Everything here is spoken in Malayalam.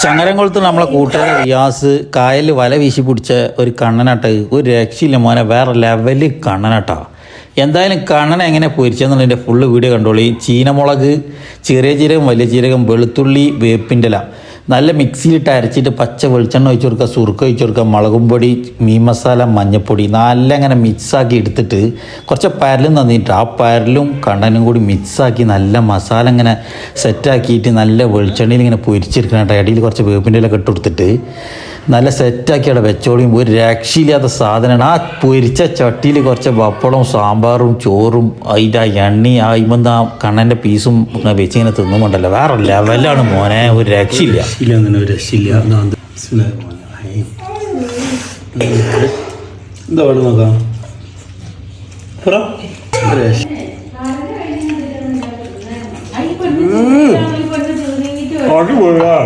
ചങ്ങരംകുളത്ത് നമ്മളെ കൂട്ടുകാരെ റിയാസ് കായലിൽ വല വീശി പിടിച്ച ഒരു കണ്ണനാട്ട, ഒരു രക്ഷയില്ല മോനെ, വേറെ ലെവല് കണ്ണനാട്ടാ. എന്തായാലും കണ്ണന എങ്ങനെ പൊരിച്ചെന്നുള്ളതിൻ്റെ ഫുള്ള് വീഡിയോ കണ്ടോളി. ചീനമുളക്, ചെറിയ ജീരകം, വലിയ ജീരകം, വെളുത്തുള്ളി, വേപ്പിൻ്റെ ഇല നല്ല മിക്സിയിലിട്ട് അരച്ചിട്ട് പച്ച വെളിച്ചെണ്ണ ഒഴിച്ച് കൊടുക്കുക, സുറുക്ക ഒഴിച്ച് കൊടുക്കുക, മുളകും പൊടി, മീൻ മസാല, മഞ്ഞൾപ്പൊടി നല്ല അങ്ങനെ മിക്സാക്കി എടുത്തിട്ട് കുറച്ച് പരലും തന്നിട്ട് ആ പരലും കണ്ണനും കൂടി മിക്സാക്കി നല്ല മസാല ഇങ്ങനെ സെറ്റാക്കിയിട്ട് നല്ല വെളിച്ചെണ്ണയിൽ ഇങ്ങനെ പൊരിച്ചെടുക്കണം കേട്ടോ. ഇടയിൽ കുറച്ച് വേപ്പിൻ്റെ ഇല ഇട്ട് കൊടുത്തിട്ട് നല്ല സെറ്റാക്കി അവിടെ വെച്ചോളിയും. ഒരു രക്ഷയില്ലാത്ത സാധനമാണ്. ആ പൊരിച്ച ചട്ടിയിൽ കുറച്ച് പപ്പടവും സാമ്പാറും ചോറും അതിൻ്റെ ആ എണ്ണയും ആ ഇമെന്താ കണ്ണൻ്റെ പീസും വെച്ചിങ്ങനെ തിന്നുമുണ്ടല്ലോ, വേറെ ലെവലാണ് മോനെ, ഒരു രക്ഷയില്ല. എന്താ വേണം നോക്കാം. അടിപൊളിയാ.